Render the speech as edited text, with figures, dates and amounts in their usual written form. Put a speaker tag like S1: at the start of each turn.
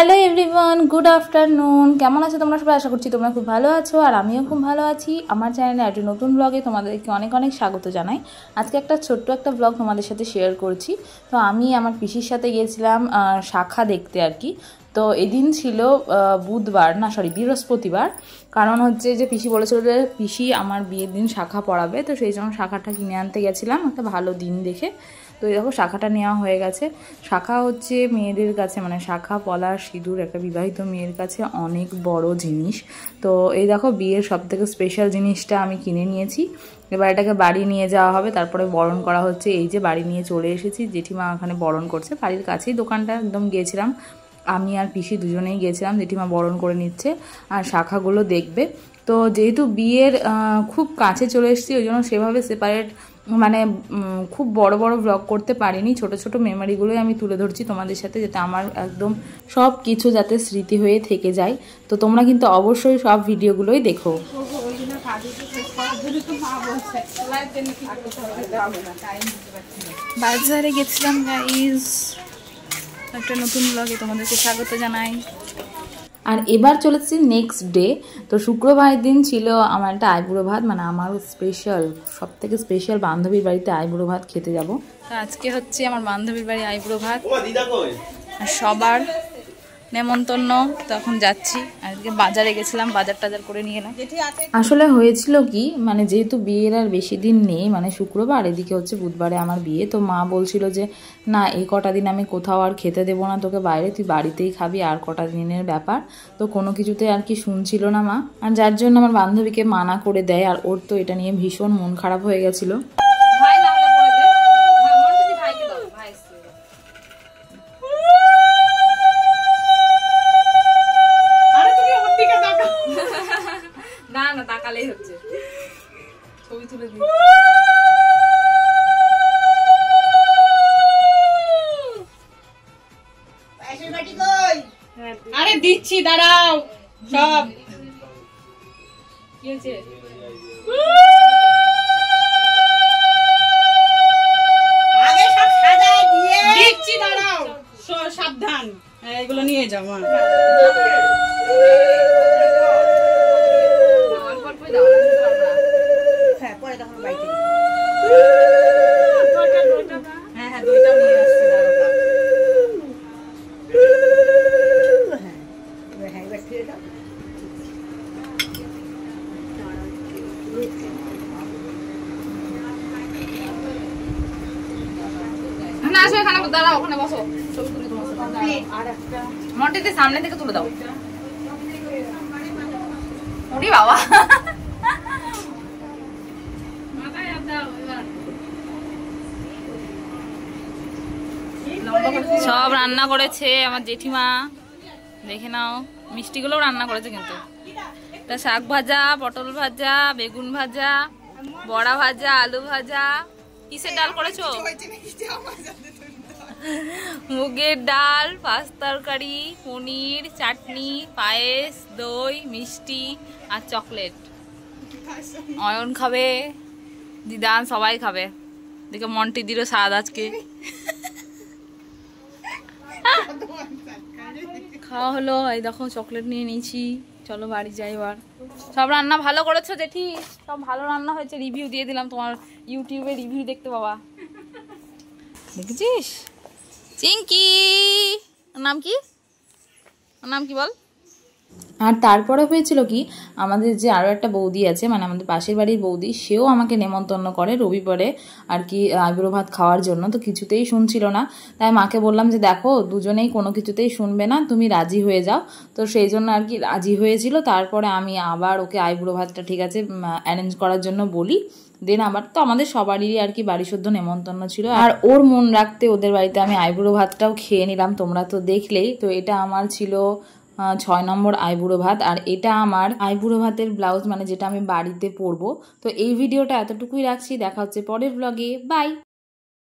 S1: Hello everyone, good afternoon. কেমন আছো তোমরা সবাই? আশা করছি তোমরা খুব ভালো আছো, আর আমিও খুব ভালো আছি। আমার চ্যানেলে একটা নতুন ব্লগে তোমাদেরকে অনেক অনেক স্বাগত জানাই। আজকে ছোট্ট একটা ব্লগ তোমাদের সাথে শেয়ার করছি। তো আমি আমার পিসির সাথে গিয়েছিলাম শাখা দেখতে আর কি। তো এদিন ছিল বৃহস্পতিবার। কারণ হচ্ছে যে পিসি বলেছিল যে পিসি আমার বিয়ের দিন শাখা পড়াবে, তো সেই জন্য শাখাটা কিনে আনতে গেছিলাম একটা ভালো দিন দেখে। তো এই দেখো শাখাটা নেওয়া হয়ে গেছে। শাখা হচ্ছে মেয়েদের কাছে, মানে শাখা পলা সিঁদুর একটা বিবাহিত মেয়ের কাছে অনেক বড় জিনিস। তো এই দেখো বিয়ের সবথেকে স্পেশাল জিনিসটা আমি কিনে নিয়েছি। এবার এটাকে বাড়ি নিয়ে যাওয়া হবে, তারপরে বরণ করা হচ্ছে। এই যে বাড়ি নিয়ে চলে এসেছি, জেঠিমা ওখানে বরণ করছে। বাড়ির কাছেই দোকানটা, একদম গিয়েছিলাম আমি আর পিসি দুজনেই গিয়েছিলাম। জেঠিমা বরণ করে নিচ্ছে আর শাখাগুলো দেখবে। তো যেহেতু বিয়ের খুব কাছে চলে এসেছি, ওই জন্য সেভাবে সেপারেট মানে খুব বড় বড় ব্লগ করতে পারিনি। ছোট ছোট মেমোরিগুলোই আমি তুলে ধরছি তোমাদের সাথে, যাতে আমার একদম সব কিছু যাতে স্মৃতি হয়ে থেকে যায়। তো তোমরা কিন্তু অবশ্যই সব ভিডিওগুলোই দেখো। বাজারে গেছিলাম গাইস, একটা নতুন ব্লগে তোমাদেরকে স্বাগত জানাই। আর এবার চলেছি নেক্সট ডে। তো শুক্রবারের দিন ছিল আমার একটা আইবুড়ো ভাত, মানে আমার স্পেশাল, সব থেকে স্পেশাল বান্ধবীর বাড়িতে আইবুড়ো ভাত খেতে যাব। তো আজকে হচ্ছে আমার বান্ধবীর বাড়ি আইবুড়ো ভাত, আর সবার নেমন্তন্ন। তো এখন যাচ্ছি। আজকে বাজারে গেছিলাম, বাজার টাজার করে নিয়ে এলাম। আসলে হয়েছিল কি, মানে যেহেতু বিয়ের আর বেশি দিন নেই, মানে শুক্রবার, এদিকে হচ্ছে বুধবারে আমার বিয়ে। তো মা বলছিল যে না, এই কটা দিন আমি কোথাও আর খেতে দেবো না তোকে বাইরে, তুই বাড়িতেই খাবি, আর কটা দিনের ব্যাপার। তো কোনো কিছুতে আর কি শুনছিল না মা, আর যার জন্য আমার বান্ধবীকে মানা করে দেয়। আর ওর তো এটা নিয়ে ভীষণ মন খারাপ হয়ে গেছিলো। না তাকালেই হচ্ছে, ছবি তুলে দিই।
S2: আরে দিচ্ছি, দাঁড়াও। সব
S1: কি হয়েছে?
S2: আগে সব সাজায় দিয়ে দিচ্ছি, দাঁড়াও। সাবধান, এগুলো নিয়ে যাও। মা হ্যাঁ, পরে তখন বাইকে হ্যাঁ হ্যাঁ দুইটাও নিয়ে আসছি। হ্যাঁ এবার ফিরে যাও।
S1: না আসো, এখানে দাঁড়াও, ওখানে বসো, ছবি তুলে তোমার সাথে।
S2: আর একটা
S1: মন্টিতে সামনে থেকে তুলে দাও। ওরে বাবা, সব রান্না করেছে আমার জেঠিমা, দেখে নাও। মিষ্টিগুলোও রান্না করেছে কিন্তু। তা শাক ভাজা, পটল ভাজা, বেগুন ভাজা, বড়া ভাজা, আলু ভাজা। কিসের ডাল করেছো? মুগের ডাল, পাঁচ তরকারি, পনির, চাটনি, পায়েস, দই, মিষ্টি আর চকলেট। অয়ন খাবে, দিদান, সবাই খাবে। দেখে মন্টি দিরও স্বাদ আজকে। খাওয়া হলো, এই দেখো চকলেট নিয়ে নিয়েছি। চলো বাড়ি যাই এবার। সব রান্না ভালো করেছো জেঠি, সব ভালো রান্না হয়েছে। রিভিউ দিয়ে দিলাম, তোমার ইউটিউবে রিভিউ দেখতে পাবা। দেখেছিস? চিঙ্কি নাম কি, নাম কি বল। আর তারপরে হয়েছিল কি, আমাদের যে আরও একটা বৌদি আছে, মানে আমাদের পাশের বাড়ির বৌদি, সেও আমাকে নেমন্তন্ন করে রবিবারে আর কি আইবুড়ো ভাত খাওয়ার জন্য। তো কিছুতেই শুনছিল না, তাই মাকে বললাম যে দেখো দুজনেই কোনো কিছুতেই শুনবে না, তুমি রাজি হয়ে যাও। তো সেই জন্য আর কি রাজি হয়েছিল। তারপরে আমি আবার ওকে আইবুড়ো ভাতটা ঠিক আছে অ্যারেঞ্জ করার জন্য বলি। দেন আবার তো আমাদের সবারই আর কি বাড়ি শুদ্ধ নেমন্তন্ন ছিল, আর ওর মন রাখতে ওদের বাড়িতে আমি আইবুড়ো ভাতটাও খেয়ে নিলাম। তোমরা তো দেখলেই। তো এটা আমার ছিল 6 নম্বর আইবুড়ো ভাত, আর এটা আমার আইবুড়ো ভাতের ব্লাউজ, মানে যেটা আমি বাড়িতে পরবো। তো এই ভিডিওটা এতটুকুই রাখছি, দেখা হচ্ছে পরের ব্লগে। বাই।